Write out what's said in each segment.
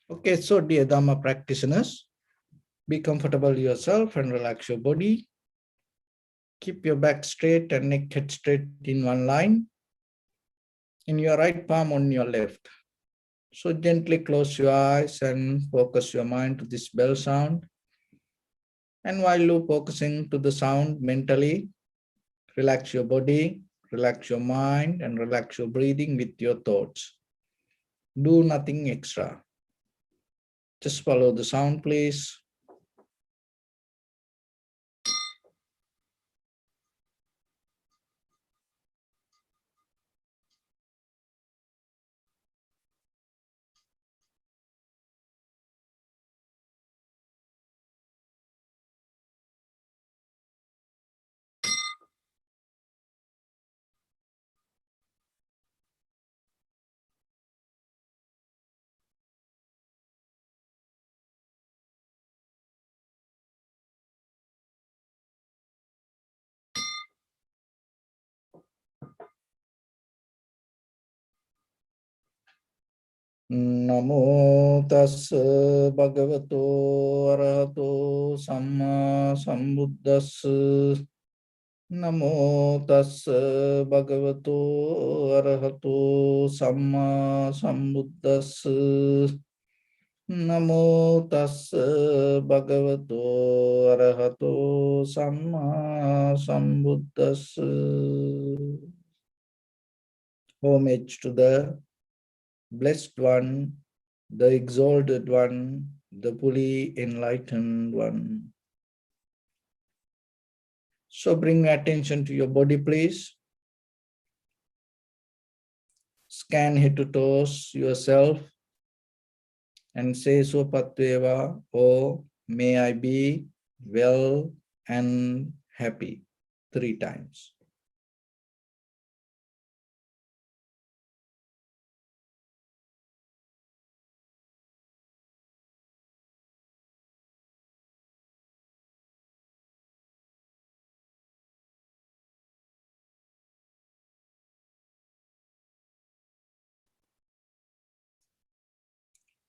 Okay, so dear Dhamma practitioners, be comfortable yourself and relax your body. Keep your back straight and neck head straight in one line. In your right palm on your left. So gently close your eyes and focus your mind to this bell sound. And while you're focusing to the sound mentally, relax your body, relax your mind, and relax your breathing with your thoughts. Do nothing extra. Just follow the sound, please. Namo tassa bhagavato arahato samma sambuddhassa. Namo tassa bhagavato arahato samma sambuddhassa. Namo tassa bhagavato arahato samma sambuddhassa. Homage to the Blessed One, the Exalted One, the fully enlightened One. So bring attention to your body, please. Scan head to toes yourself and say Sopatveva, or may I be well and happy 3 times.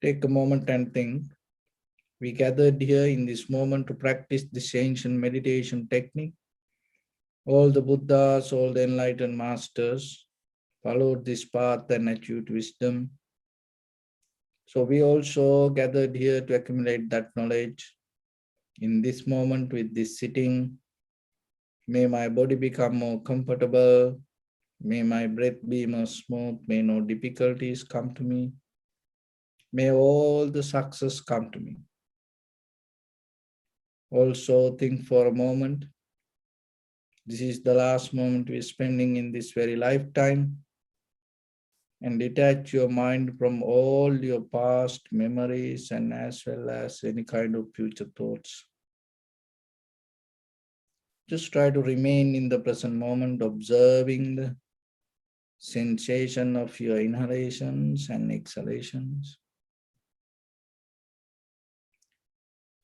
Take a moment and think. We gathered here in this moment to practice this ancient meditation technique. All the Buddhas, all the enlightened masters followed this path and achieved wisdom. So we also gathered here to accumulate that knowledge. In this moment with this sitting, may my body become more comfortable. May my breath be more smooth. May no difficulties come to me. May all the success come to me. Also think for a moment. This is the last moment we're spending in this very lifetime. And detach your mind from all your past memories and as well as any kind of future thoughts. Just try to remain in the present moment, observing the sensation of your inhalations and exhalations.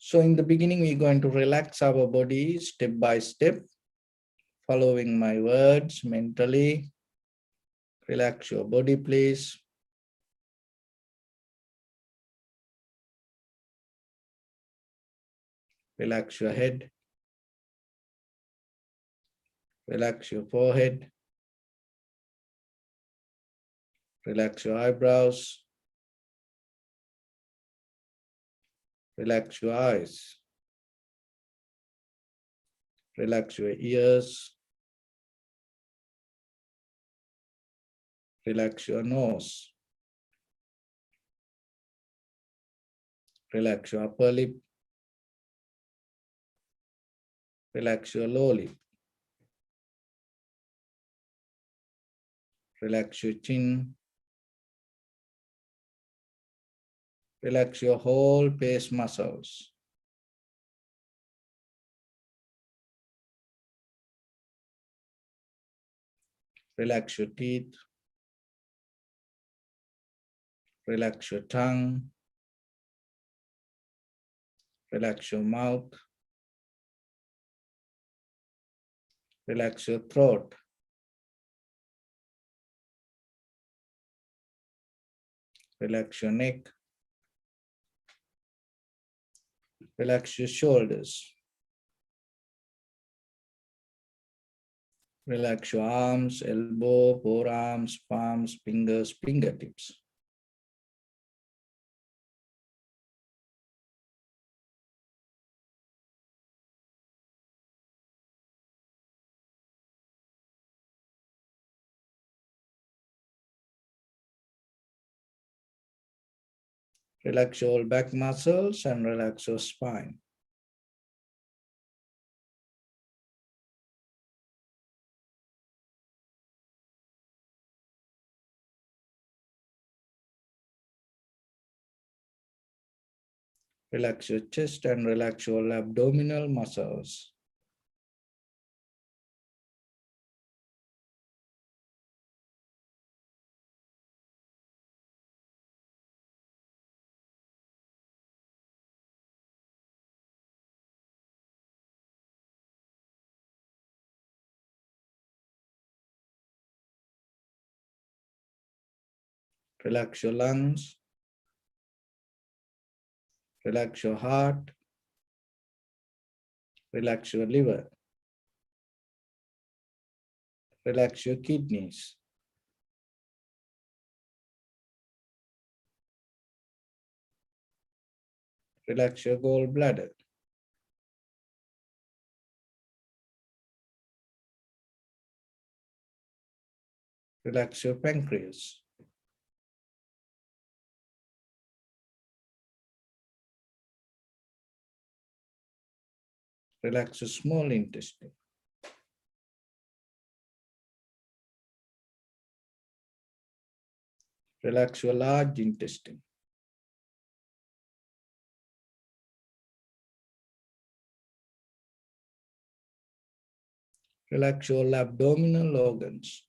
So in the beginning, we're going to relax our body step by step, following my words mentally. Relax your body, please. Relax your head. Relax your forehead. Relax your eyebrows. Relax your eyes. Relax your ears. Relax your nose. Relax your upper lip. Relax your lower lip. Relax your chin. Relax your whole face muscles. Relax your teeth. Relax your tongue. Relax your mouth. Relax your throat. Relax your neck. Relax your shoulders. Relax your arms, elbow, forearms, palms, fingers, fingertips. Relax your back muscles and relax your spine. Relax your chest and relax your abdominal muscles. Relax your lungs. Relax your heart. Relax your liver. Relax your kidneys. Relax your gallbladder. Relax your pancreas. Relax your small intestine. Relax your large intestine. Relax your abdominal organs.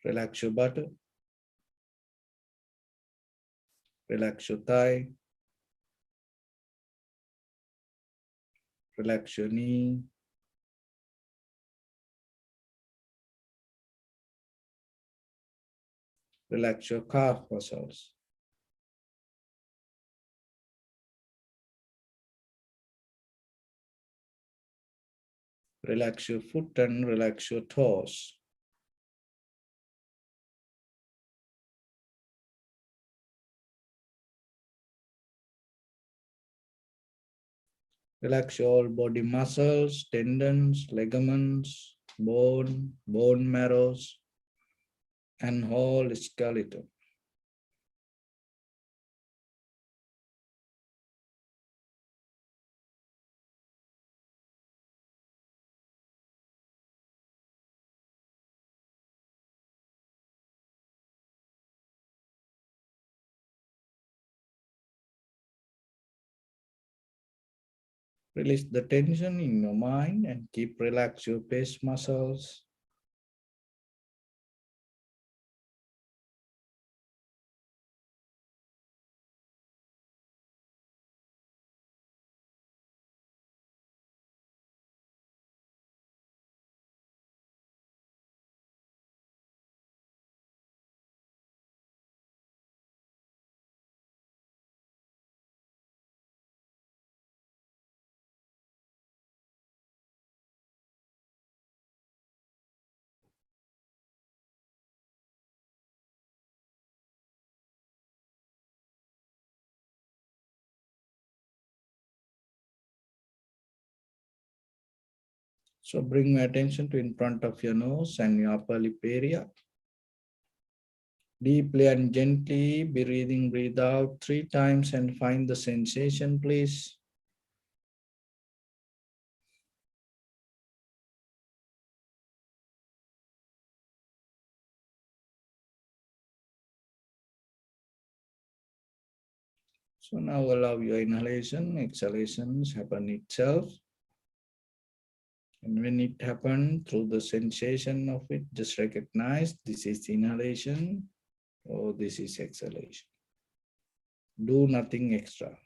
Relax your buttock. Relax your thigh. Relax your knee. Relax your calf muscles. Relax your foot and relax your toes. Relax your whole body muscles, tendons, ligaments, bone marrows, and whole skeleton. Release the tension in your mind and keep relax your face muscles. So bring my attention to in front of your nose and your upper lip area. Deeply and gently breathe out 3 times and find the sensation, please. So now allow your inhalation, exhalations happen itself. And when it happens, through the sensation of it, just recognize this is inhalation or this is exhalation. Do nothing extra.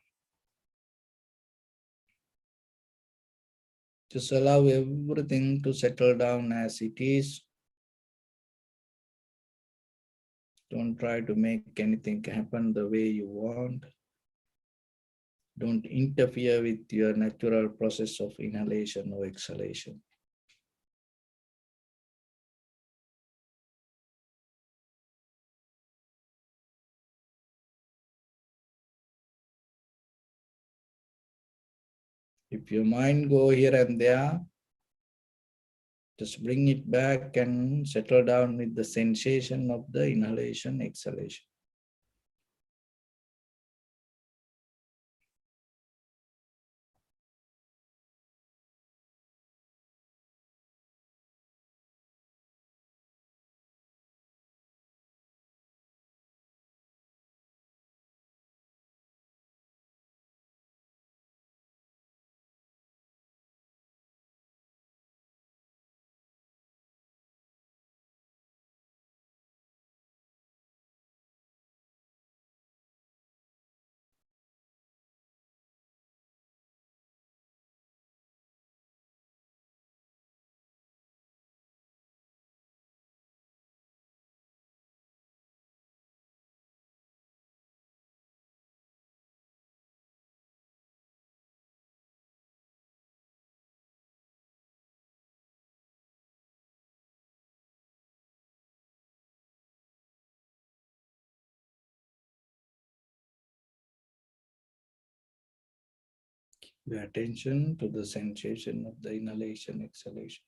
Just allow everything to settle down as it is. Don't try to make anything happen the way you want. Don't interfere with your natural process of inhalation or exhalation. If your mind go here and there, just bring it back and settle down with the sensation of the inhalation, exhalation. Pay attention to the sensation of the inhalation, exhalation.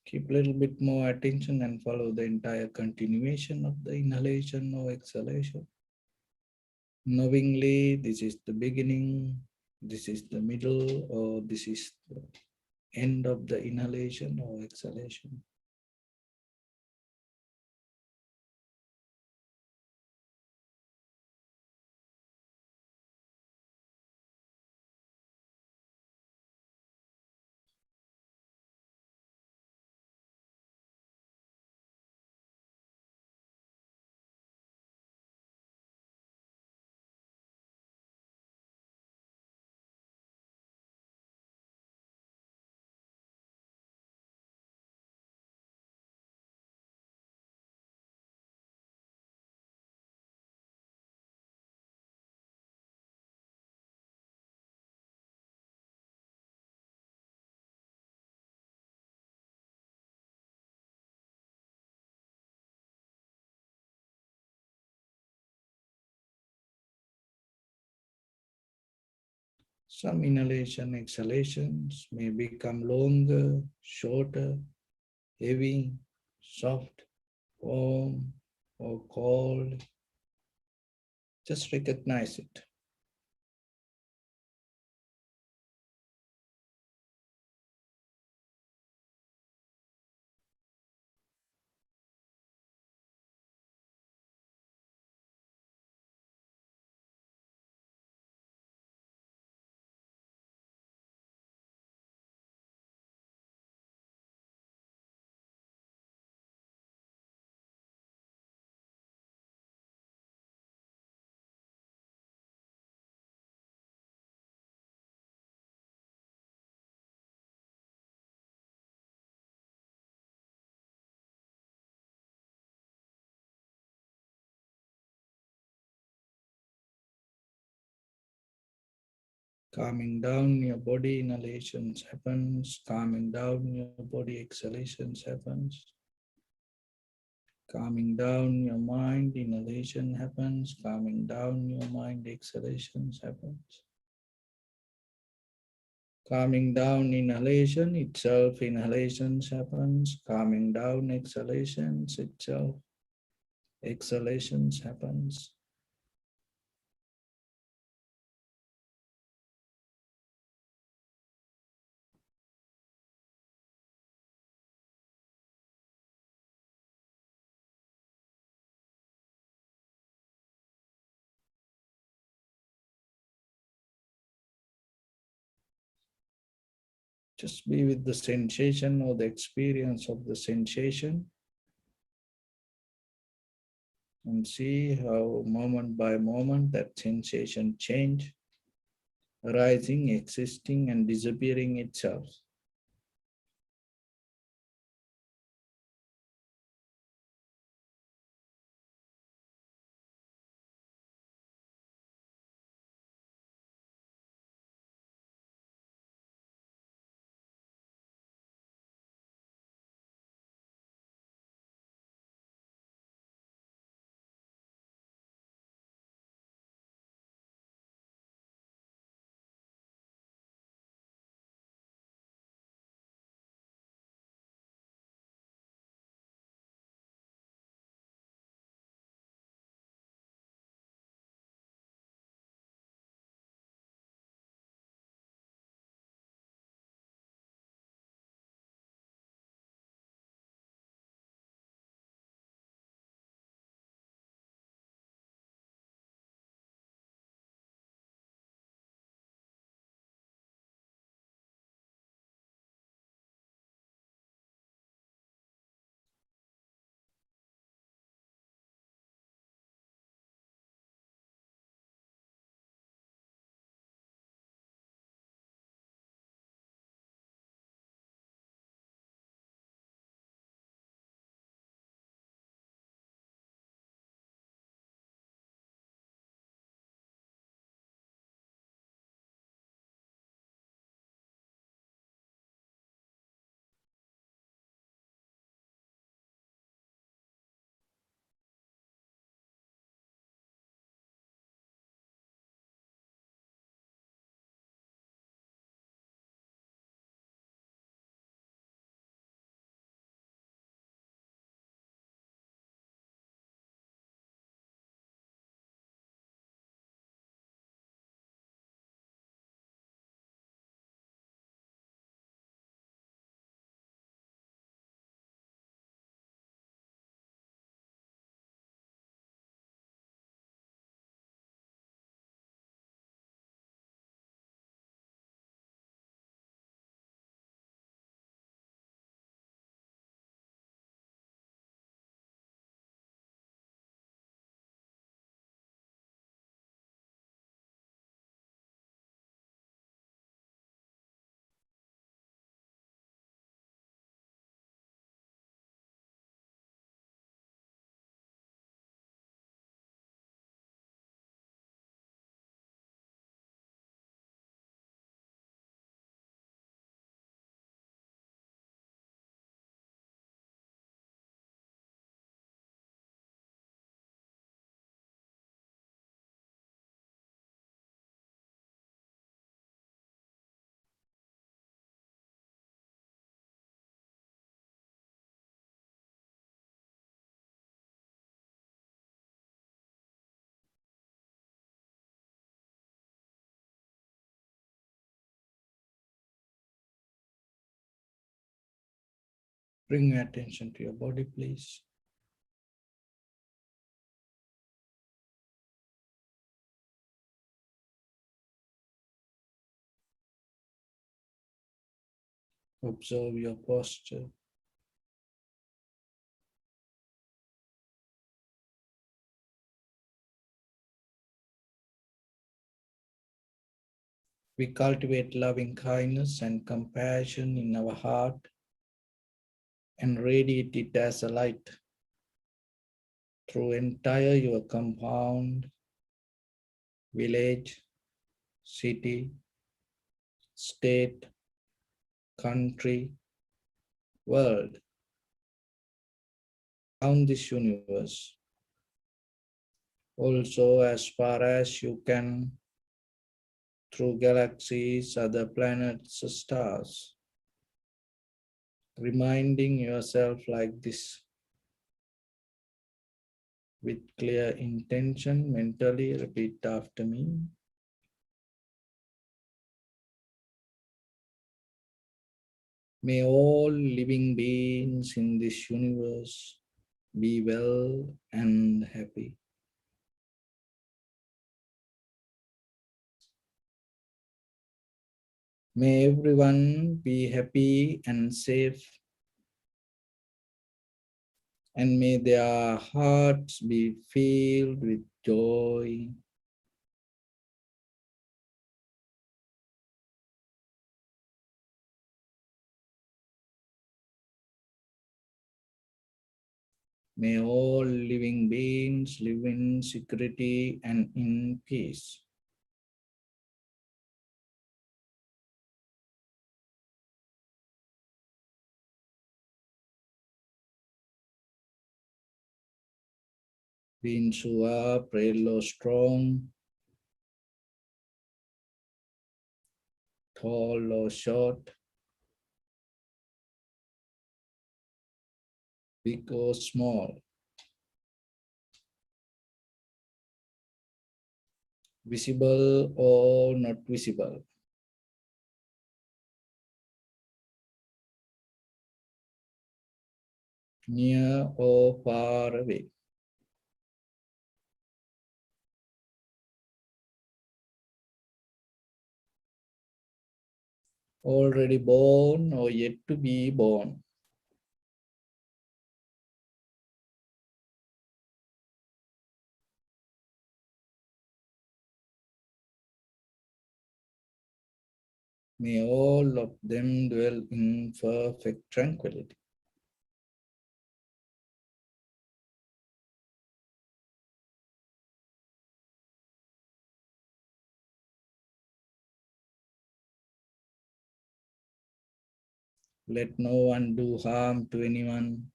Keep a little bit more attention and follow the entire continuation of the inhalation or exhalation. Knowingly, this is the beginning, this is the middle, or this is the end of the inhalation or exhalation. Some inhalation, exhalations may become longer, shorter, heavy, soft, warm, or cold. Just recognize it. Calming down your body, inhalations happens. Calming down your body, exhalations happens. Calming down your mind, inhalation happens. Calming down your mind, exhalations happens. Calming down inhalation itself, inhalations happens. Calming down exhalations itself, exhalations happens. Just be with the sensation or the experience of the sensation and see how moment by moment that sensation change, arising, existing and disappearing itself. Bring your attention to your body, please. Observe your posture. We cultivate loving kindness and compassion in our heart and radiate it as a light through entire your compound, village, city, state, country, world, around this universe. Also, as far as you can, through galaxies, other planets, stars, reminding yourself like this with clear intention, mentally repeat after me. May all living beings in this universe be well and happy. May everyone be happy and safe, and may their hearts be filled with joy. May all living beings live in security and in peace. Beings who are frail or strong, tall or short, big or small, visible or not visible, near or far away. Already born or yet to be born. May all of them dwell in perfect tranquility. Let no one do harm to anyone.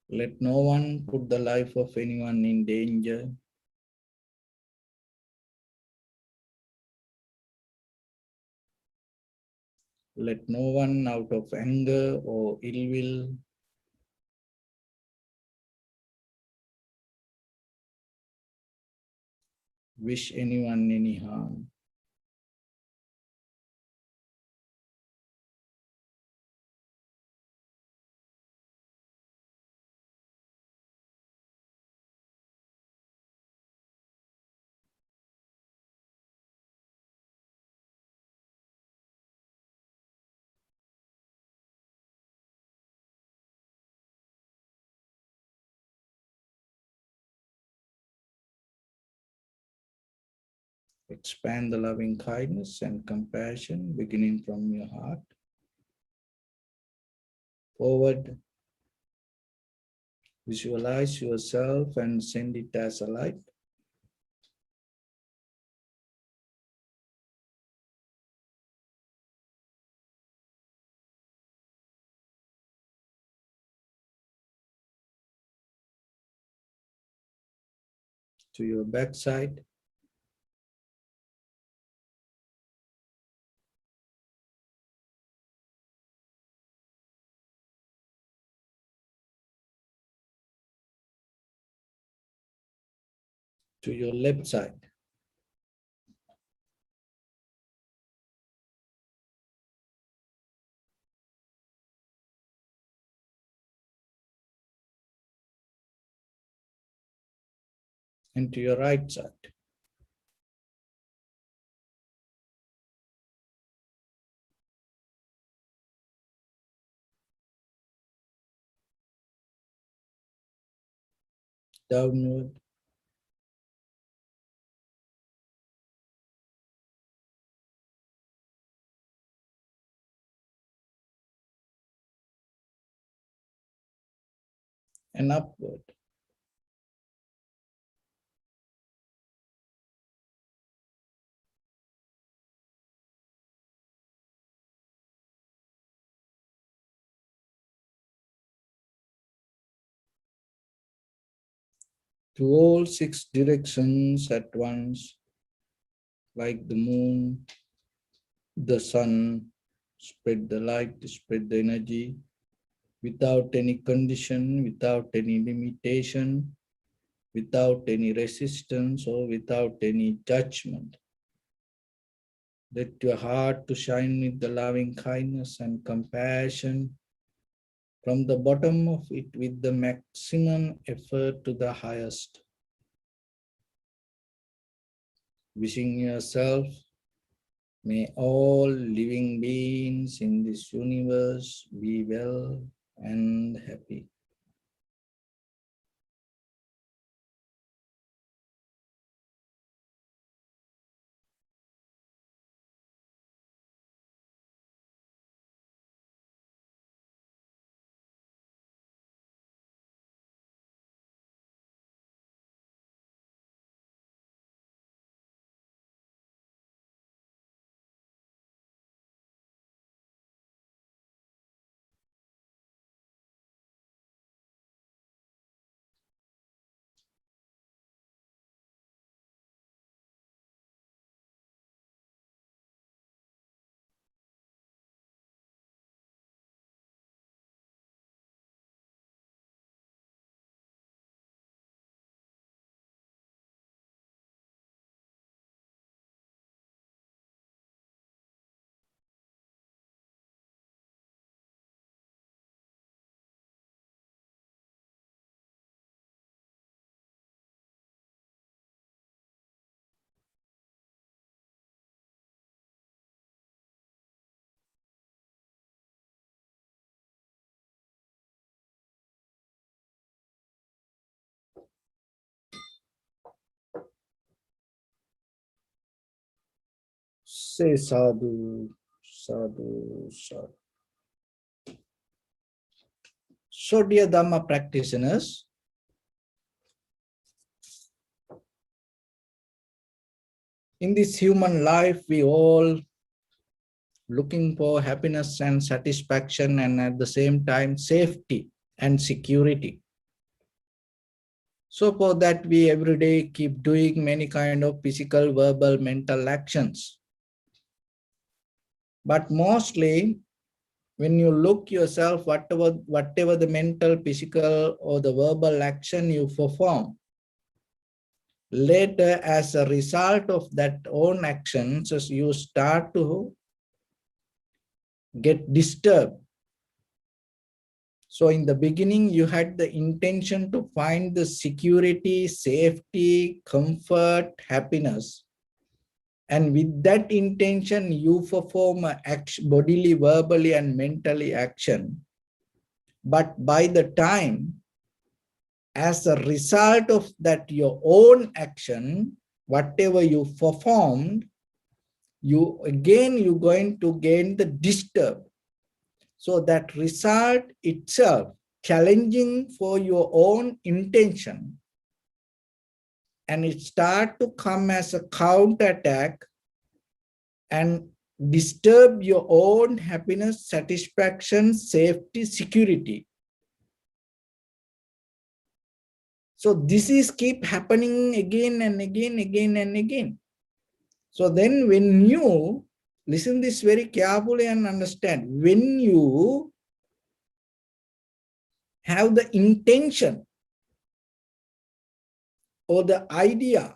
Let no one put the life of anyone in danger. Let no one out of anger or ill will wish anyone any harm. Expand the loving kindness and compassion beginning from your heart. Forward, visualize yourself and send it as a light. To your backside, to your left side, and to your right side. Downward, and upward. to all 6 directions at once, like the moon, the sun, spread the light, spread the energy, without any condition, without any limitation, without any resistance or without any judgment. Let your heart to shine with the loving kindness and compassion from the bottom of it with the maximum effort to the highest. Wishing yourself, may all living beings in this universe be well and happy. Say sadhu, sadhu, sadhu. So dear Dhamma practitioners, in this human life, we all looking for happiness and satisfaction and at the same time safety and security. So for that, we every day keep doing many kind of physical, verbal, mental actions. But mostly, when you look yourself, whatever the mental, physical, or the verbal action you perform, later as a result of that own actions, as you start to get disturbed. So in the beginning, you had the intention to find the security, safety, comfort, happiness. And with that intention, you perform action, bodily, verbally, and mentally action. But by the time, as a result of that your own action, whatever you performed, you're going to gain the disturb. So that result itself challenging for your own intention, and it start to come as a counterattack and disturb your own happiness, satisfaction, safety, security. So this is keep happening again and again, again and again. So then when you listen this very carefully and understand, when you have the intention or the idea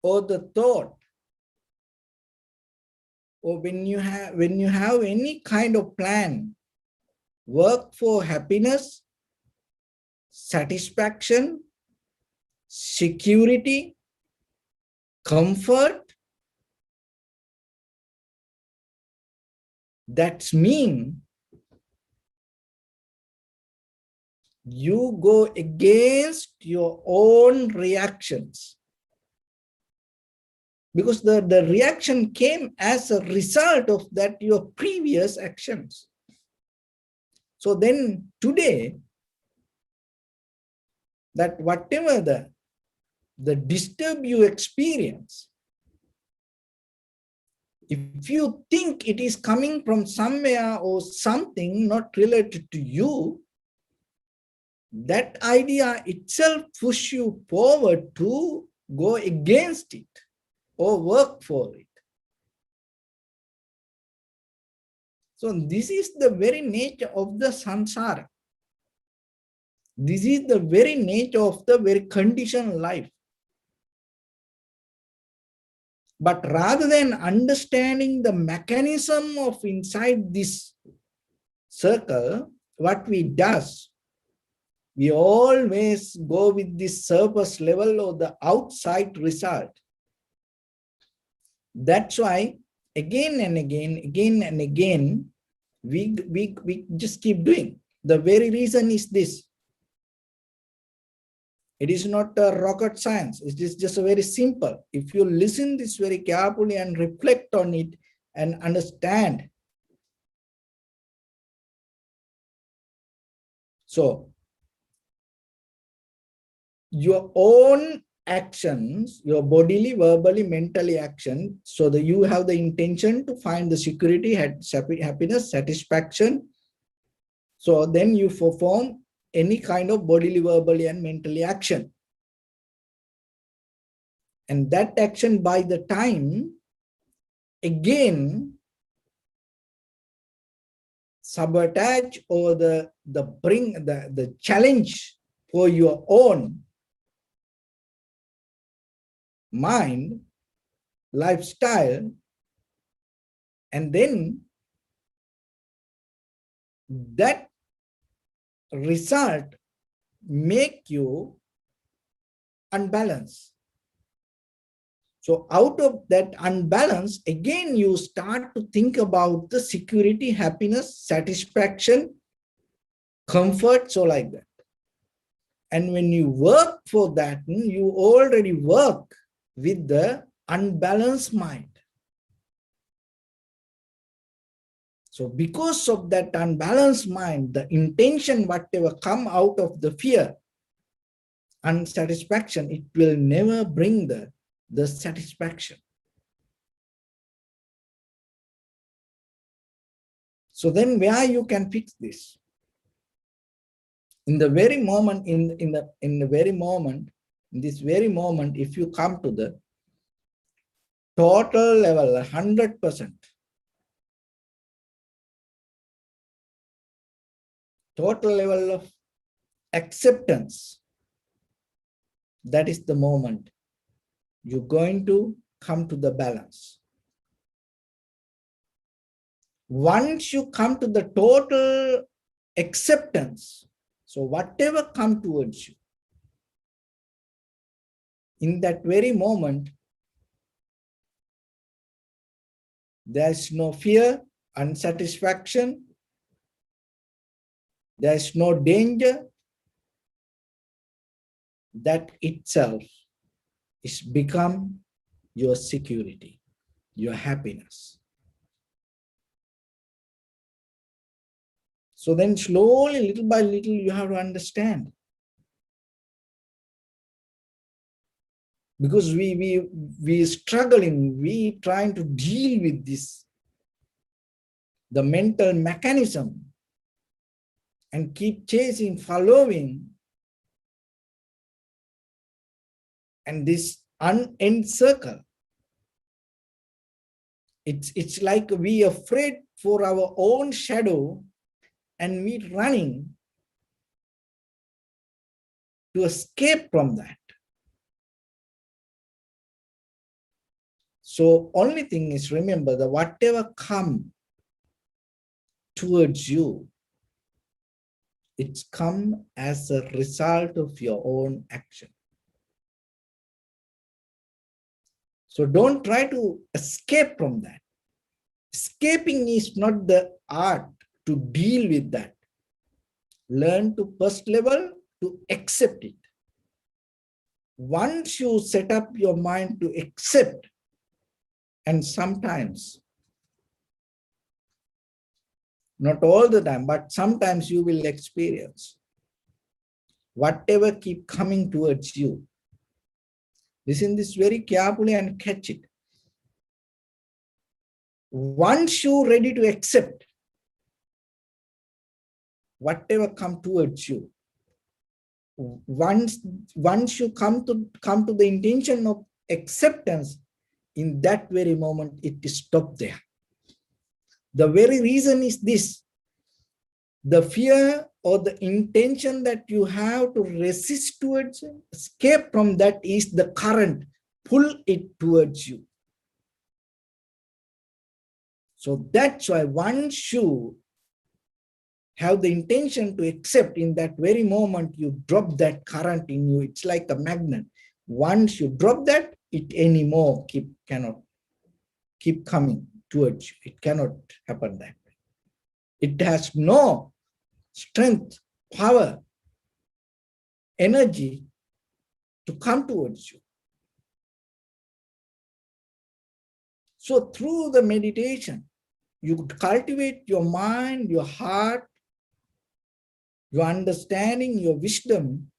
or the thought, or when you have any kind of plan, work for happiness, satisfaction, security, comfort, that means you go against your own reactions. Because the reaction came as a result of that your previous actions. So then today, that whatever the disturb you experience, if you think it is coming from somewhere or something not related to you, that idea itself push you forward to go against it or work for it. So this is the very nature of the samsara. This is the very nature of the very conditioned life. But rather than understanding the mechanism of inside this circle, what we does, we always go with this surface level or the outside result. That's why again and again, we just keep doing. The very reason is this. It is not a rocket science. It is just very simple. If you listen this very carefully and reflect on it and understand. So, your own actions, your bodily, verbally, mentally action, so that you have the intention to find the security, happiness, satisfaction. So then you perform any kind of bodily, verbally, and mentally action. And that action by the time, again, sabotage or the challenge for your own mind, lifestyle, and then that result make you unbalanced. So out of that unbalance, again, you start to think about the security, happiness, satisfaction, comfort, so like that. And when you work for that, you already work with the unbalanced mind. So because of that unbalanced mind, the intention, whatever come out of the fear, unsatisfaction, it will never bring the satisfaction. So then where you can fix this? In the very moment, in this very moment, if you come to the total level, 100%, total level of acceptance, that is the moment you're going to come to the balance. Once you come to the total acceptance, so whatever come towards you, in that very moment, there's no fear, unsatisfaction, there's no danger. That itself is become your security, your happiness. So then slowly, little by little, you have to understand. Because we struggling, we trying to deal with this, the mental mechanism, and keep chasing, following, and this unend circle. It's like we afraid for our own shadow, and we running to escape from that. So only thing is, remember that whatever come towards you, it's come as a result of your own action. So don't try to escape from that. Escaping is not the art to deal with that. Learn to first level to accept it. Once you set up your mind to accept, and sometimes, not all the time, but sometimes you will experience whatever keep coming towards you. Listen this very carefully and catch it. Once you're ready to accept whatever come towards you, once you come to the intention of acceptance, in that very moment it is stopped there. The very reason is this: the fear or the intention that you have to resist towards, escape from that, is the current, pull it towards you. So that's why once you have the intention to accept, in that very moment you drop that current in you. It's like a magnet. Once you drop that, it anymore cannot keep coming towards you. It cannot happen that way. It has no strength, power, energy to come towards you. So through the meditation, you cultivate your mind, your heart, your understanding, your wisdom,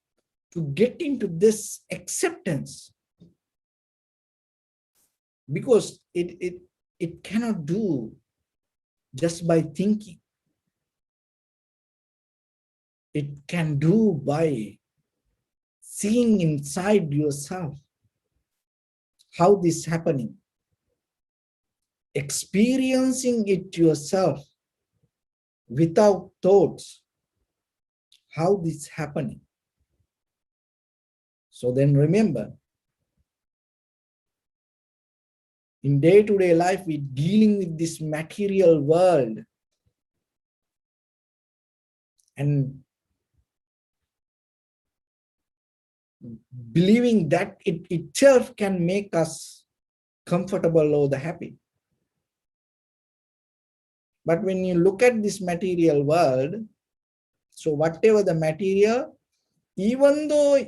to get into this acceptance. Because it cannot do just by thinking. It can do by seeing inside yourself how this is happening, experiencing it yourself without thoughts, how this is happening. So then remember, in day-to-day life, we're dealing with this material world, and believing that it itself can make us comfortable or the happy. But when you look at this material world, so whatever the material, even though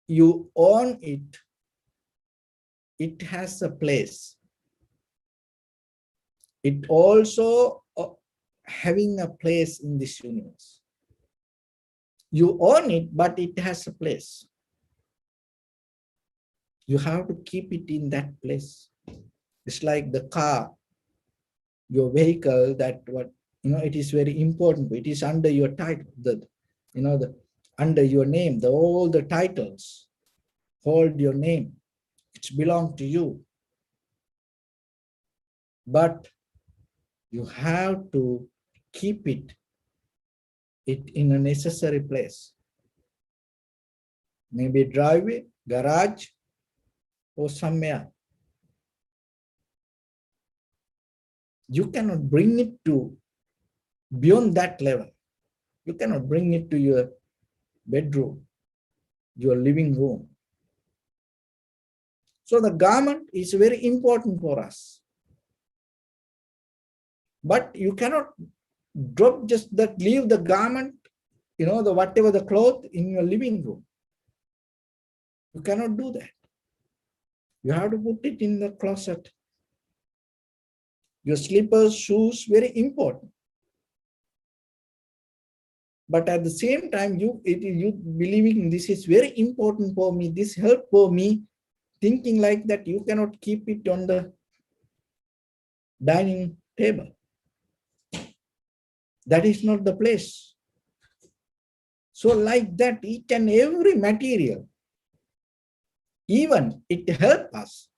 you own it, it has a place. It also having a place in this universe. You own it, but it has a place. You have to keep it in that place. It's like the car, your vehicle, that it is very important. It is under your title, under your name, all the titles hold your name. It belongs to you. But you have to keep it in a necessary place. Maybe driveway, garage, or somewhere. You cannot bring it to beyond that level. You cannot bring it to your bedroom, your living room. So the garment is very important for us. But you cannot drop just that, leave the garment, whatever the cloth in your living room. You cannot do that. You have to put it in the closet. Your slippers, shoes, very important. But at the same time, you believing this is very important for me, this help for me, thinking like that, you cannot keep it on the dining table. That is not the place. So like that, each and every material, even it helps us,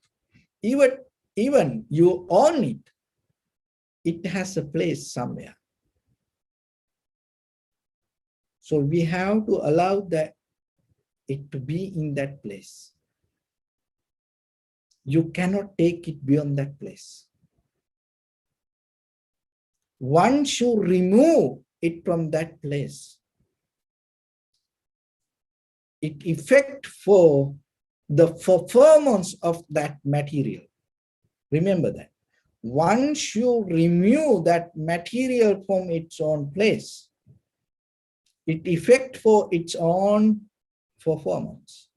even you own it, it has a place somewhere. So we have to allow it to be in that place. You cannot take it beyond that place. Once you remove it from that place, it affects for the performance of that material. Remember that. Once you remove that material from its own place, it affects for its own performance.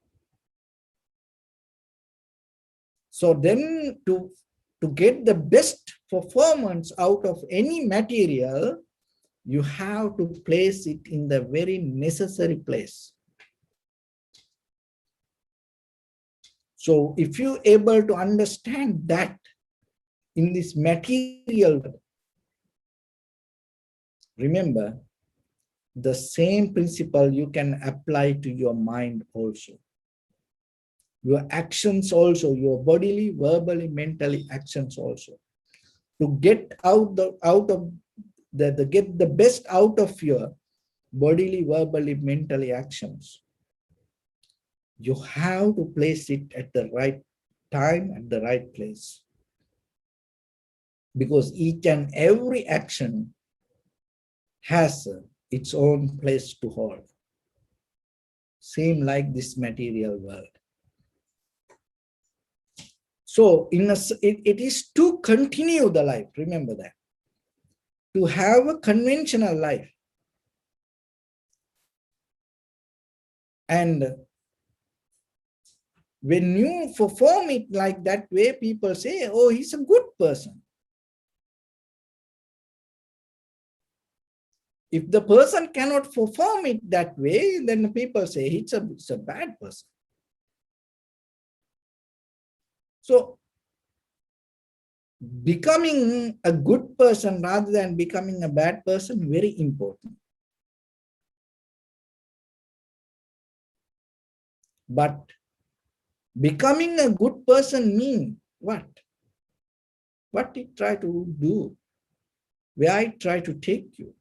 So then to get the best performance out of any material, you have to place it in the very necessary place. So if you're able to understand that in this material, remember, The same principle you can apply to your mind also. Your actions also, your bodily, verbally, mentally actions also. To get out of get the best out of your bodily, verbally, mentally actions, you have to place it at the right time, at the right place. Because each and every action has its own place to hold. Same like this material world. So it is to continue the life, remember that. To have a conventional life. And when you perform it like that way, people say, oh, he's a good person. If the person cannot perform it that way, then people say it's a bad person. So becoming a good person rather than becoming a bad person, very important. But becoming a good person means what? What it try to do? Where I try to take you?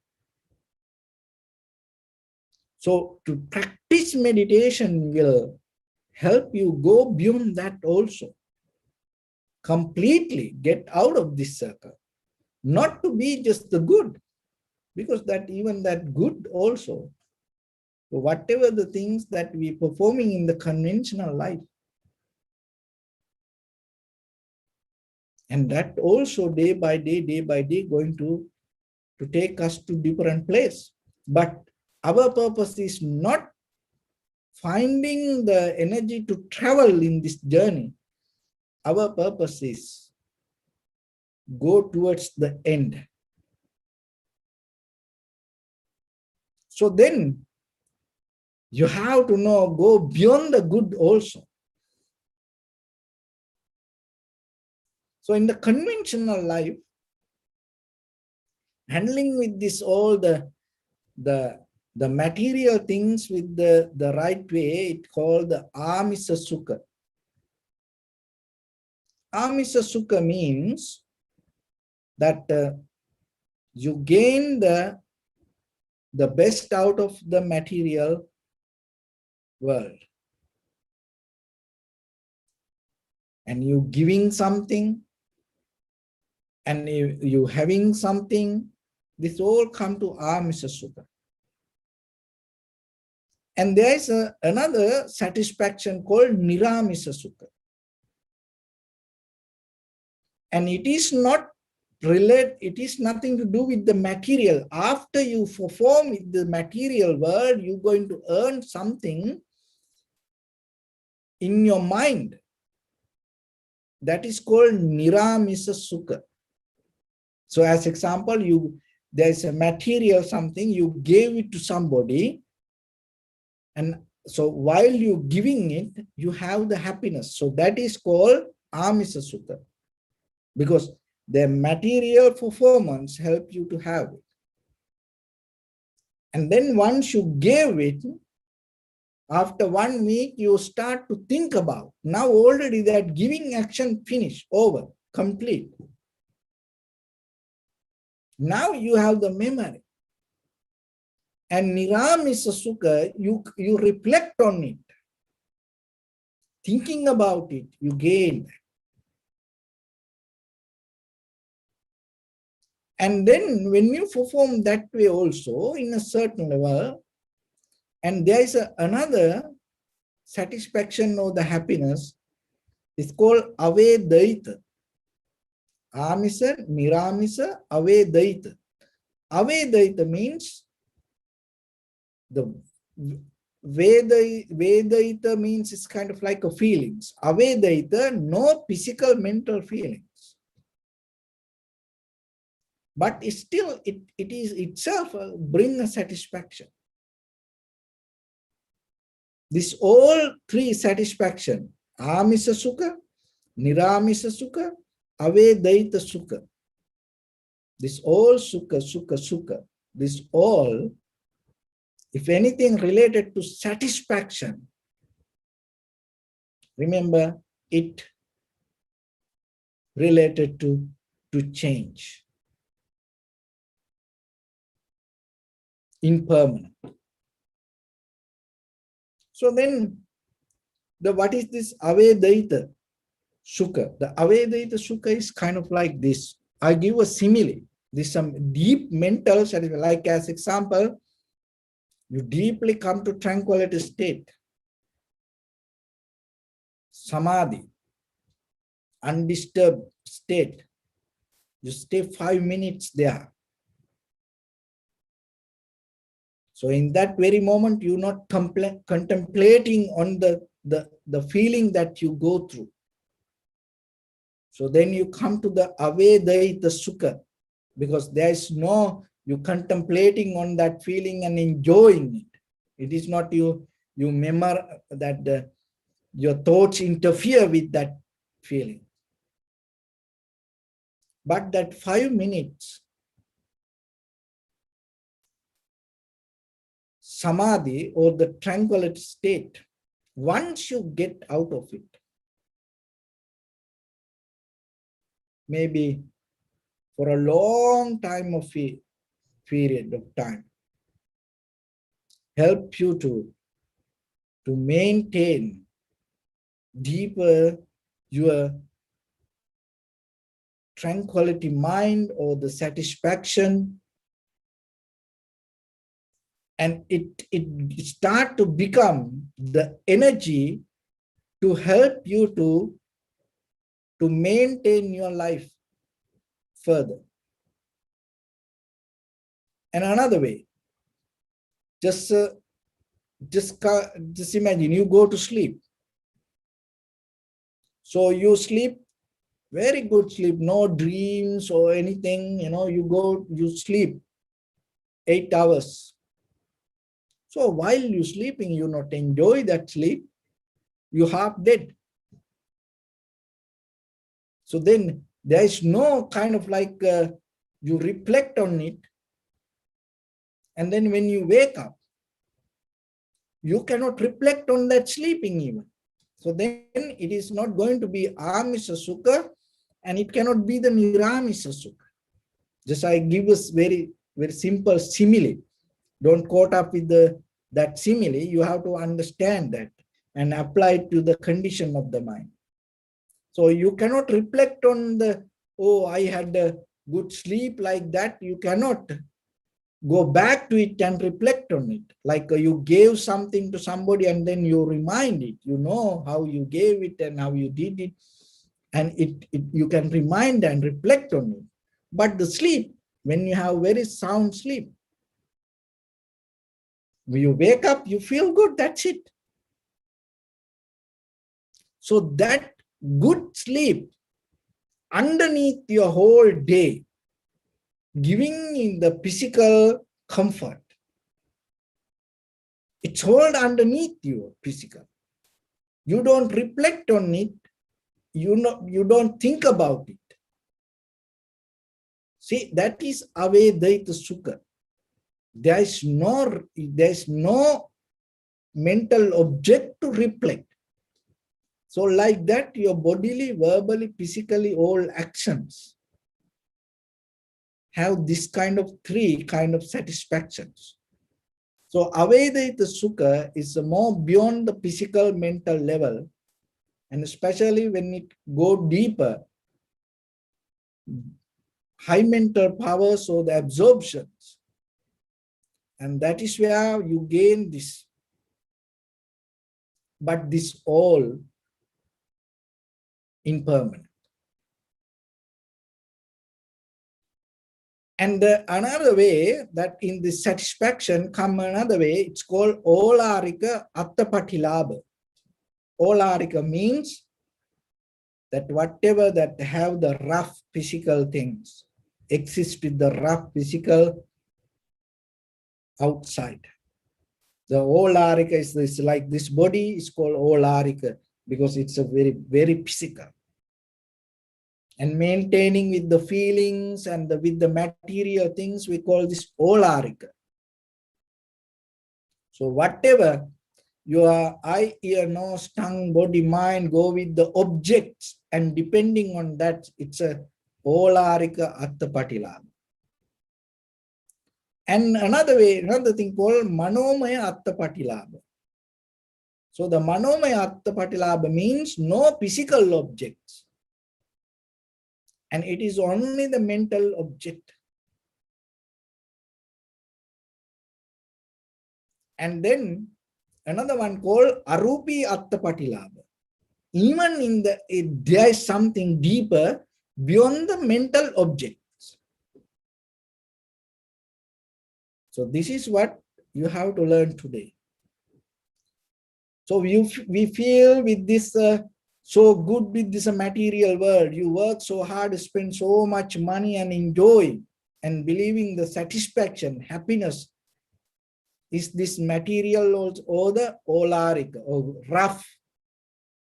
So to practice meditation will help you go beyond that also. Completely get out of this circle. Not to be just the good, because that even that good also, whatever the things that we performing in the conventional life, and that also day by day going to take us to different place. But our purpose is not finding the energy to travel in this journey. Our purpose is go towards the end. So then you have to know, go beyond the good also. So in the conventional life, handling with this all the material things with the right way, it called the amisa sukha. Amisa sukha means that you gain the best out of the material world. And you giving something, and you having something, this all come to amisa sukha. And there is another satisfaction called niramisa sukha. And it is not related, it is nothing to do with the material. After you perform with the material world, you're going to earn something in your mind. That is called niramisa sukha. So as example, there's a material something, you gave it to somebody, and so while you giving it, you have the happiness. So that is called amisa sukha, because the material performance help you to have it. And then once you gave it, after 1 week, you start to think about, now already that giving action finished, over, complete. Now you have the memory. And niramisa sukha, you reflect on it. Thinking about it, you gain. And then when you perform that way also, in a certain level, and there is another satisfaction or the happiness, it's called avedaita. Amisa, niramisa, avedaita. Avedaita means the Vedaita means it's kind of like a feelings. Avedaita, no physical, mental feelings. But it still, it is itself bring a satisfaction. This all three satisfaction, amisa sukha, niramisa sukha, avedaita sukha. This all sukha, this all If anything related to satisfaction, remember it related to change, impermanent. So then, what is this Avedaita Sukha? The Avedaita Sukha is kind of like this. I give a simile. This some deep mental satisfaction. Like as example, you deeply come to tranquility state, samadhi, undisturbed state. You stay 5 minutes there. So in that very moment, you're not contemplating on the feeling that you go through. So then you come to the Avedaita Sukha, because there is no, you contemplating on that feeling and enjoying it. It is not you remember that your thoughts interfere with that feeling. But that 5 minutes samadhi or the tranquility state, once you get out of it, maybe for a long time of a period of time, help you to maintain deeper your tranquility mind or the satisfaction, and it start to become the energy to help you to maintain your life further. And another way, just imagine you go to sleep. So you sleep, very good sleep, no dreams or anything, you sleep 8 hours. So while you're sleeping, you not enjoy that sleep, you half dead. So then there is no kind of like, you reflect on it. And then when you wake up, you cannot reflect on that sleeping even. So then it is not going to be Amisa Sukha, and it cannot be the Niramisa Sukha. Just I give us very, very simple simile. Don't caught up with that simile. You have to understand that and apply it to the condition of the mind. So you cannot reflect on oh, I had a good sleep like that. You cannot go back to it and reflect on it. Like you gave something to somebody and then you remind it. You know how you gave it and how you did it. And you can remind and reflect on it. But the sleep, when you have very sound sleep, when you wake up, you feel good, that's it. So that good sleep underneath your whole day, giving in the physical comfort, it's all underneath your physical. You don't reflect on it, you don't think about it. See, that is Avedaita Sukha. There is no mental object to reflect. So like that, your bodily, verbally, physically, all actions have this kind of 3 kind of satisfactions. So Avedaita Sukha is more beyond the physical mental level, and especially when it go deeper, high mental powers or the absorptions. And that is where you gain this. But this all impermanent. And another way that in this satisfaction come another way, it's called Olarika Attapatilabha. Olarika means that whatever that have the rough physical things exist with the rough physical outside. The Olarika is like this body is called Olarika because it's a very, very physical. And maintaining with the feelings and with the material things, we call this Olarika. So whatever your eye, ear, nose, tongue, body, mind go with the objects, and depending on that, it's a olarika attapatilabha. And another thing called manomaya attapatilabha. So the manomaya attapatilabha means no physical objects, and it is only the mental object. And then another one called arupi attapatilabha. Even in there is something deeper beyond the mental objects. So this is what you have to learn today. So we feel with this so good with this material world. You work so hard, spend so much money and enjoy and believing the satisfaction, happiness is this material or the olaric or rough,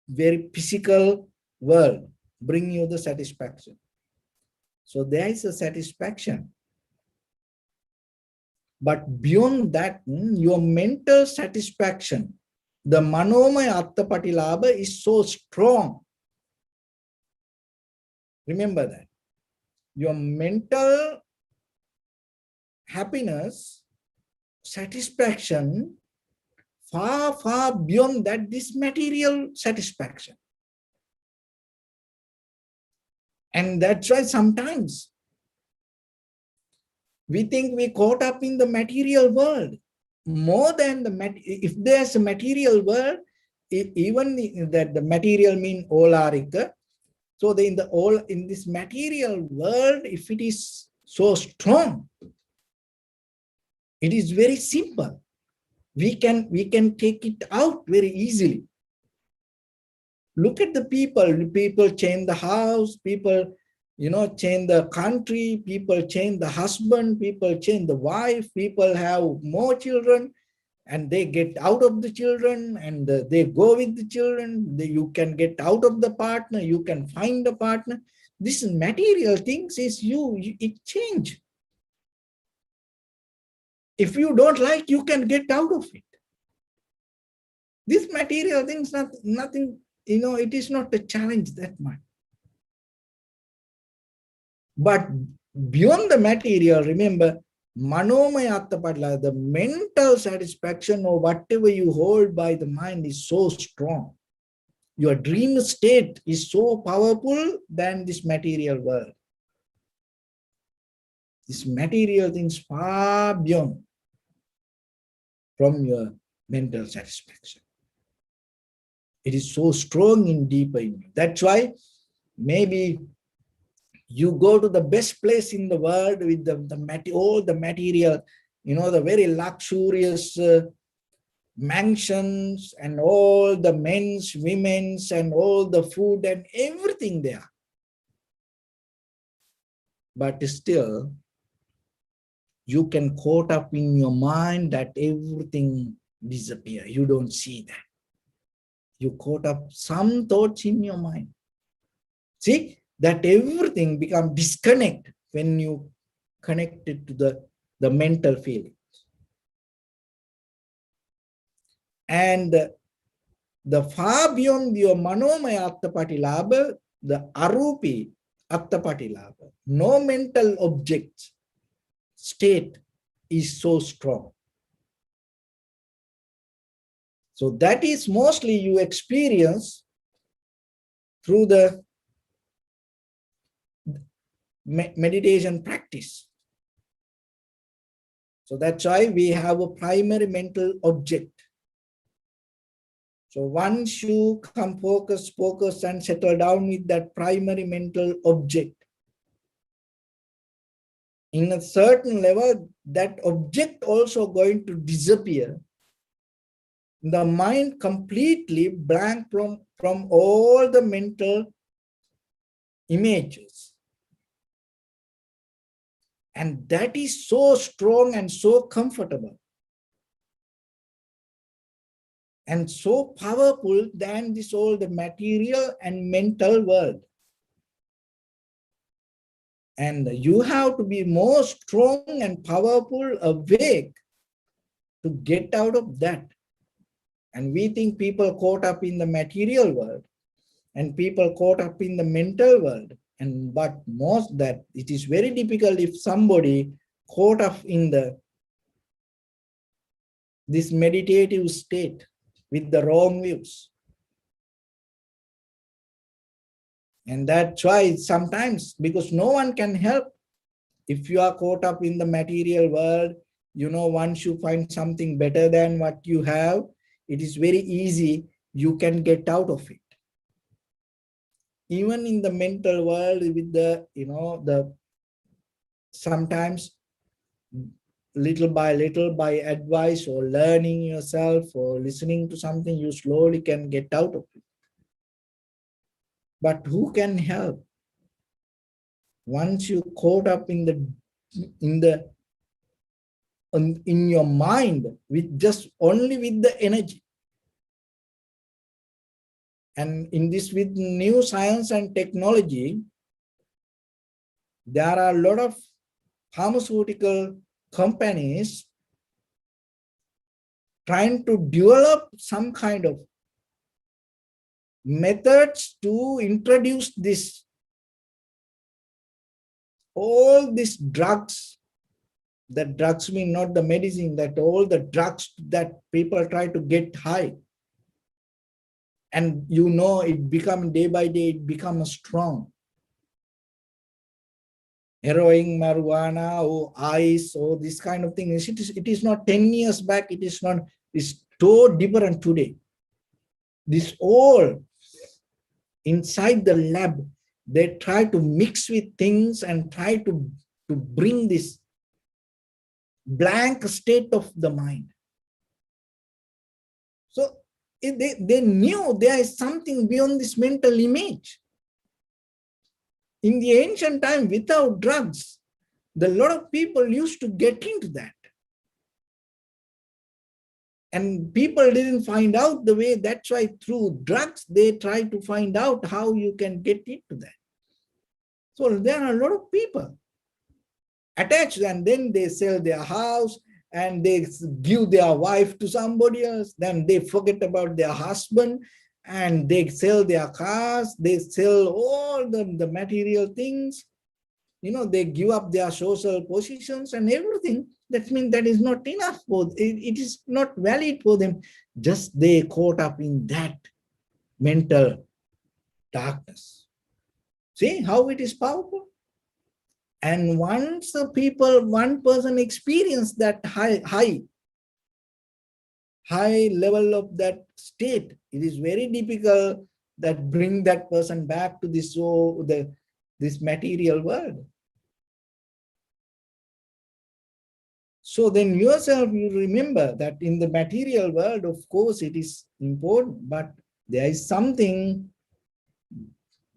very physical world bring you the satisfaction. So there is a satisfaction. But beyond that, your mental satisfaction, the manomaya attapatilabha is so strong. Remember that. Your mental happiness, satisfaction, far, far beyond that, this material satisfaction. And that's why sometimes we think we caught up in the material world more than if there's a material world, even that the material mean olarika. So in this material world, if it is so strong, it is very simple. We can take it out very easily. Look at the people. People change the house. People, change the country. People change the husband. People change the wife. People have more children, and they get out of the children, and they go with the children. You can get out of the partner. You can find a partner. This material things is it change. If you don't like, you can get out of it. This material things, nothing. It is not a challenge that much. But beyond the material, remember, manomaya attapatilabha, the mental satisfaction or whatever you hold by the mind is so strong. Your dream state is so powerful than this material world. This material things far beyond from your mental satisfaction. It is so strong and deeper in you. That's why maybe you go to the best place in the world with all the material, the very luxurious mansions and all the men's, women's, and all the food and everything there. But still, you can caught up in your mind that everything disappear. You don't see that. You caught up some thoughts in your mind. See, that everything become disconnect when you connect it to the mental feelings. And the far beyond your manomaya attapatilabha, the arupi attapatilabha, no mental object state is so strong. So that is mostly you experience through the meditation practice. So that's why we have a primary mental object. So once you come focus and settle down with that primary mental object, in a certain level, that object also going to disappear. The mind completely blank from all the mental images. And that is so strong and so comfortable and so powerful than this all the material and mental world. And you have to be more strong and powerful, awake to get out of that. And we think people caught up in the material world and people caught up in the mental world. And but most that it is very difficult if somebody caught up in this meditative state with the wrong views. And that's why sometimes, because no one can help, if you are caught up in the material world, once you find something better than what you have, it is very easy, you can get out of it. Even in the mental world, with the sometimes little by advice or learning yourself or listening to something, you slowly can get out of it. But who can help? Once you caught up in your mind with just only with the energy. And in this, with new science and technology, there are a lot of pharmaceutical companies trying to develop some kind of methods to introduce this, all these drugs. The drugs mean not the medicine, that all the drugs that people try to get high. And it becomes day by day, it becomes strong. Heroin, marijuana, or ice, or this kind of thing. It is not 10 years back, it's so different today. This all inside the lab, they try to mix with things and try to bring this blank state of the mind. So they knew there is something beyond this mental image. In the ancient time, without drugs, a lot of people used to get into that. And people didn't find out the way. That's why through drugs, they try to find out how you can get into that. So there are a lot of people attached, and then they sell their house and they give their wife to somebody else. Then they forget about their husband and they sell their cars. They sell all the material things. They give up their social positions and everything. That means that is not enough for it is not valid for them. Just they caught up in that mental darkness. See how it is powerful? And once one person experience that high level of that state, it is very difficult that bring that person back to this material world. So then yourself, you remember that in the material world, of course, it is important, but there is something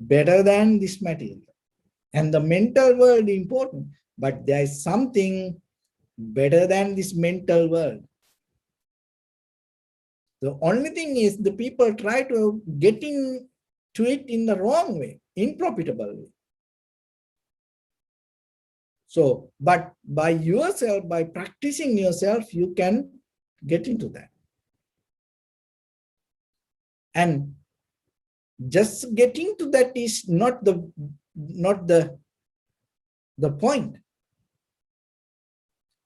better than this material. And the mental world is important, but there is something better than this mental world. The only thing is the people try to get into it in the wrong way, unprofitable way. So, but by yourself, by practicing yourself, you can get into that. And just getting to that is not the point.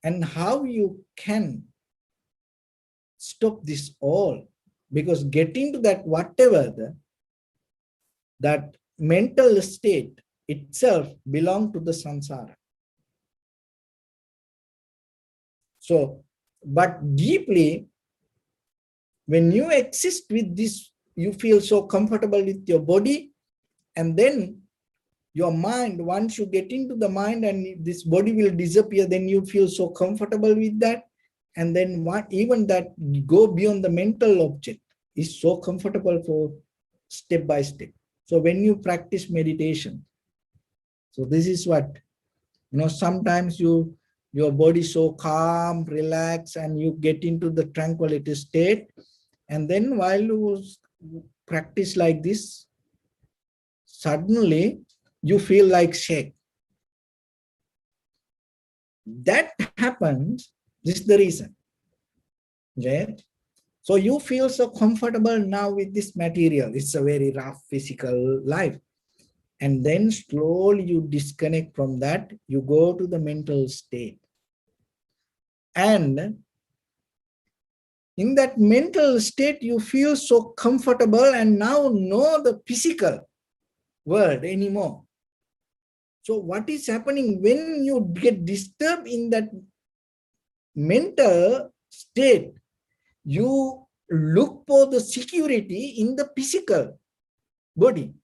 And how you can stop this all, because getting to that whatever that mental state itself belongs to the samsara. So, but deeply, when you exist with this, you feel so comfortable with your body, and then your mind, once you get into the mind and this body will disappear, then you feel so comfortable with that. And then even that go beyond the mental object is so comfortable for step by step. So when you practice meditation, so this is what, sometimes your body so calm, relax, and you get into the tranquility state. And then while you practice like this, suddenly you feel like shake. That happens, this is the reason. Right? So you feel so comfortable now with this material. It's a very rough physical life. And then slowly you disconnect from that. You go to the mental state. And in that mental state, you feel so comfortable and now know the physical world anymore. So what is happening when you get disturbed in that mental state? You look for the security in the physical body.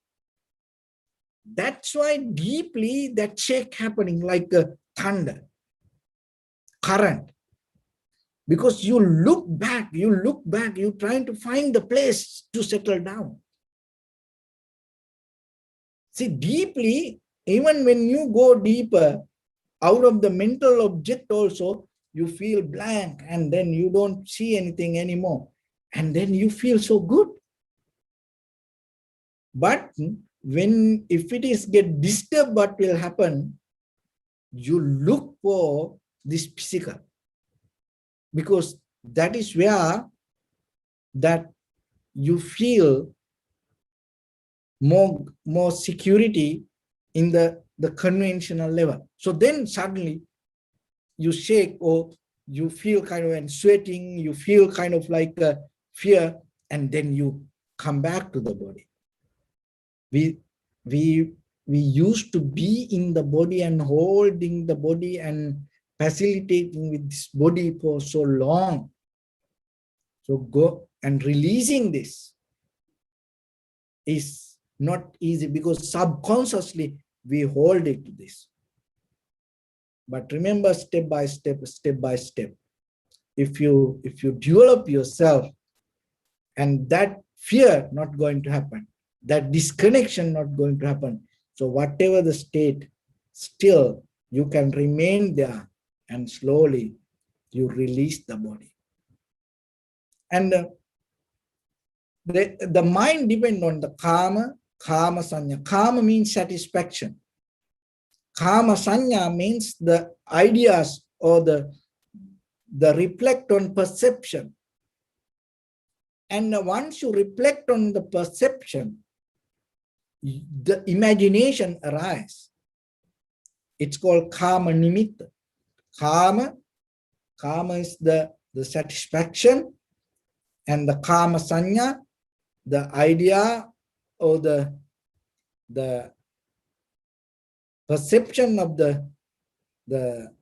That's why deeply that shake happening like a thunder, current. Because you look back, you're trying to find the place to settle down. See, deeply, even when you go deeper, out of the mental object also, you feel blank and then you don't see anything anymore. And then you feel so good. But if it is get disturbed, what will happen? You look for this physical. Because that is where that you feel more security in the conventional level. So then suddenly you shake or you feel kind of and sweating, you feel kind of like a fear, and then you come back to the body. We used to be in the body and holding the body and facilitating with this body for so long. So go and releasing this is not easy because subconsciously we hold it to this. But remember, step by step, if you develop yourself, and that fear not going to happen, that disconnection not going to happen. So whatever the state, still you can remain there and slowly you release the body. And the mind depends on the karma sanya. Karma means satisfaction. Karma sanya means the ideas or the reflect on perception. And once you reflect on the perception, the imagination arises. It's called karma nimitta. Karma is the satisfaction, and the karma sanya, the idea or the perception of the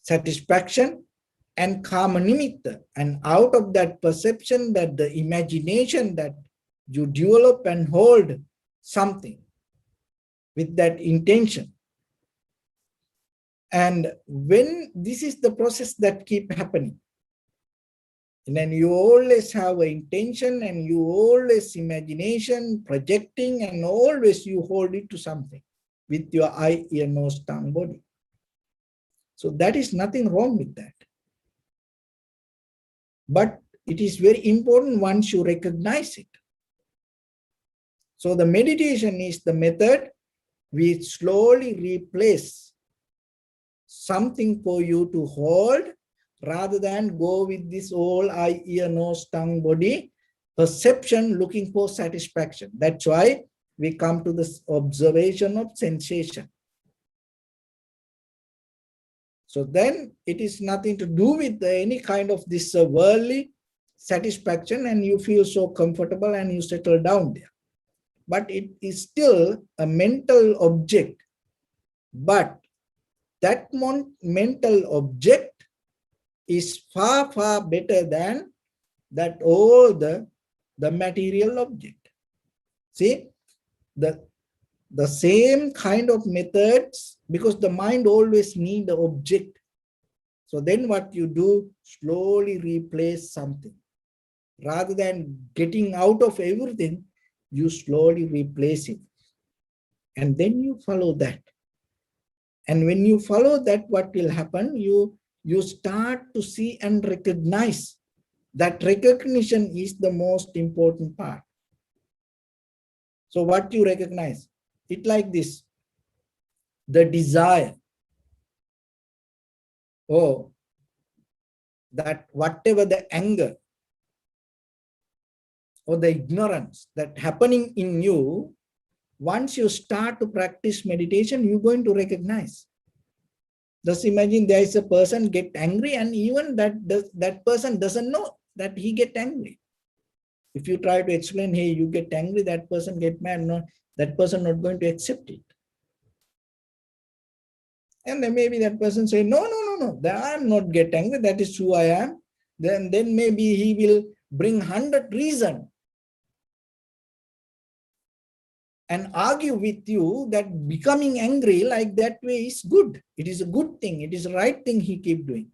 satisfaction, and karma nimitta. And out of that perception, that the imagination that you develop and hold something with that intention. And when this is the process that keep happening, and then you always have an intention and you always imagination projecting, and always you hold it to something with your eye, ear, nose, tongue, body. So that is nothing wrong with that. But it is very important once you recognize it. So the meditation is the method we slowly replace something for you to hold, rather than go with this whole eye, ear, nose, tongue, body perception looking for satisfaction. That's why we come to this observation of sensation. So then it is nothing to do with any kind of this worldly satisfaction, and you feel so comfortable and you settle down there. But it is still a mental object. But that mental object is far, far better than that all the material object. See, the same kind of methods, because the mind always needs the object. So then what you do, slowly replace something. Rather than getting out of everything, you slowly replace it. And then you follow that. And when you follow that, what will happen? You start to see and recognize. That recognition is the most important part. So what you recognize? It like this. The desire. Oh, that whatever the anger or the ignorance that happening in you, once you start to practice meditation, you're going to recognize. Just imagine there is a person get angry, and even that person doesn't know that he get angry. If you try to explain, hey, you get angry, that person get mad, no, that person not going to accept it. And then maybe that person say, no, I'm not get angry, that is who I am. Then maybe he will bring 100 reasons and argue with you that becoming angry like that way is good. It is a good thing. It is the right thing he keep doing.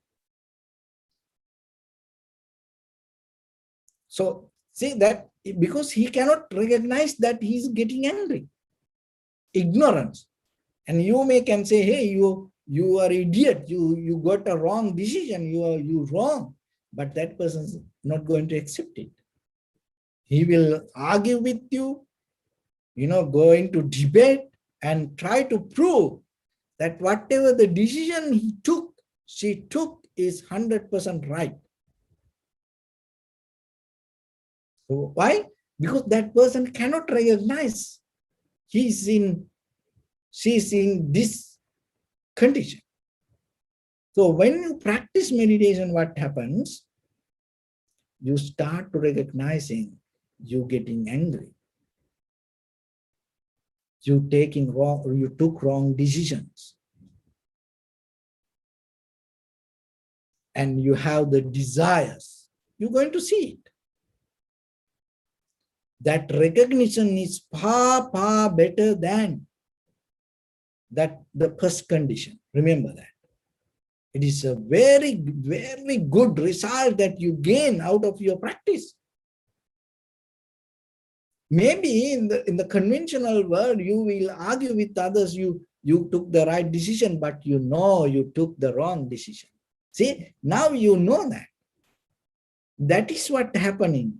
So see that because he cannot recognize that he is getting angry. Ignorance. And you can say, hey, you are idiot. You got a wrong decision. You wrong. But that person is not going to accept it. He will argue with you, go into debate and try to prove that whatever the decision she took is 100% right. So why? Because that person cannot recognize she's in this condition. So when you practice meditation, what happens? You start to recognizing you getting angry. You took wrong decisions. And you have the desires. You're going to see it. That recognition is far, far better than the first condition. Remember that. It is a very, very good result that you gain out of your practice. Maybe in the conventional world, you will argue with others, you took the right decision, but you took the wrong decision. See, now you know that. That is what happening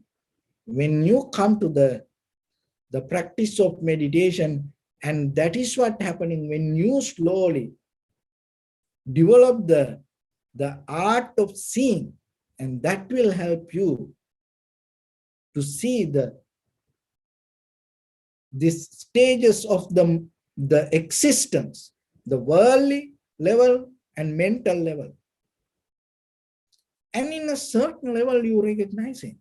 when you come to the practice of meditation, and that is what happening when you slowly develop the art of seeing, and that will help you to see these stages of the existence, the worldly level and mental level. And in a certain level, you recognize it.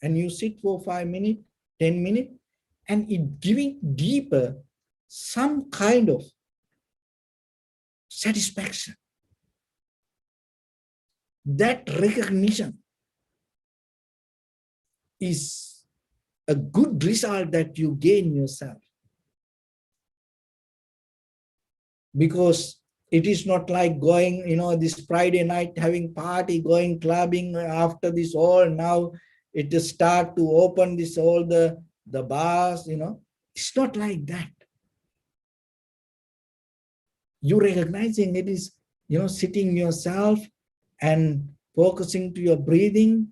And you sit for 5 minutes, 10 minutes, and it giving deeper some kind of satisfaction. That recognition is a good result that you gain yourself. Because it is not like going, this Friday night having party, going clubbing, after this all, now it is start to open this all the bars, It's not like that. You recognizing it is, sitting yourself and focusing to your breathing.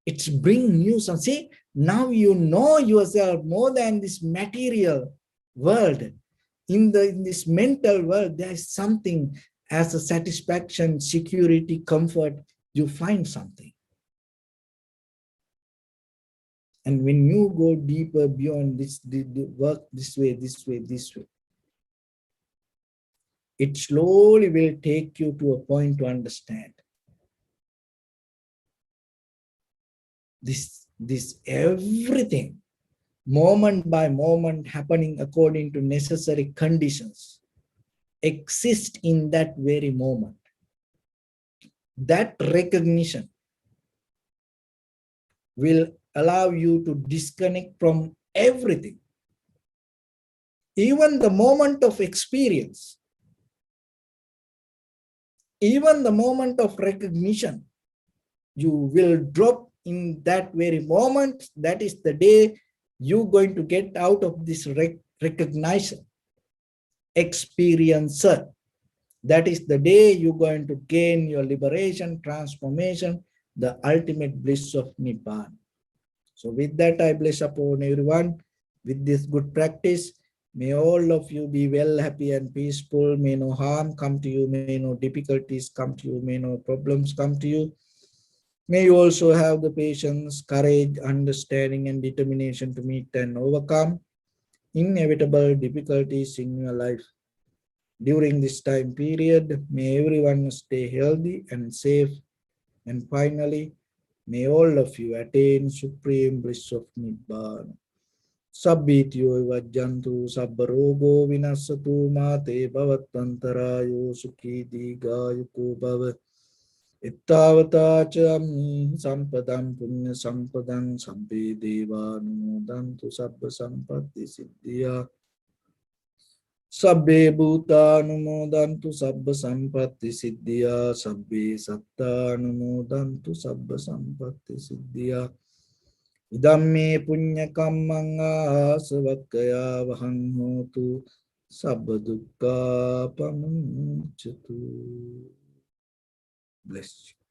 It's bringing you some. See, now you know yourself more than this material world. In this mental world, there is something as a satisfaction, security, comfort. You find something. And when you go deeper beyond this, the work this way, it slowly will take you to a point to understand this everything, moment by moment, happening according to necessary conditions, exist in that very moment. That recognition will allow you to disconnect from everything. Even the moment of experience, even the moment of recognition, you will drop in that very moment. That is the day you're going to get out of this recognition. Experiencer. That is the day you're going to gain your liberation, transformation, the ultimate bliss of Nibbana. So with that, I bless upon everyone with this good practice. May all of you be well, happy, and peaceful. May no harm come to you. May no difficulties come to you. May no problems come to you. May you also have the patience, courage, understanding, and determination to meet and overcome inevitable difficulties in your life. During this time period, may everyone stay healthy and safe. And finally, may all of you attain supreme bliss of Nibbana. Sabbityo vajjantu sabbarogo vinasatu mate bhavatantarayo sukhi digayuko bhava. Ittavata cha ammi sampadam punya sampadam sabbe deva numodantu sabba sampatti siddhya. Sabbe bhuta numodantu sabba sampatti siddhya. Sabbe satta numodantu sabba sampatti siddhya. Idamme punya kammanga savakaya vahang hotu sabba dukkha pamuncatu. Bless you.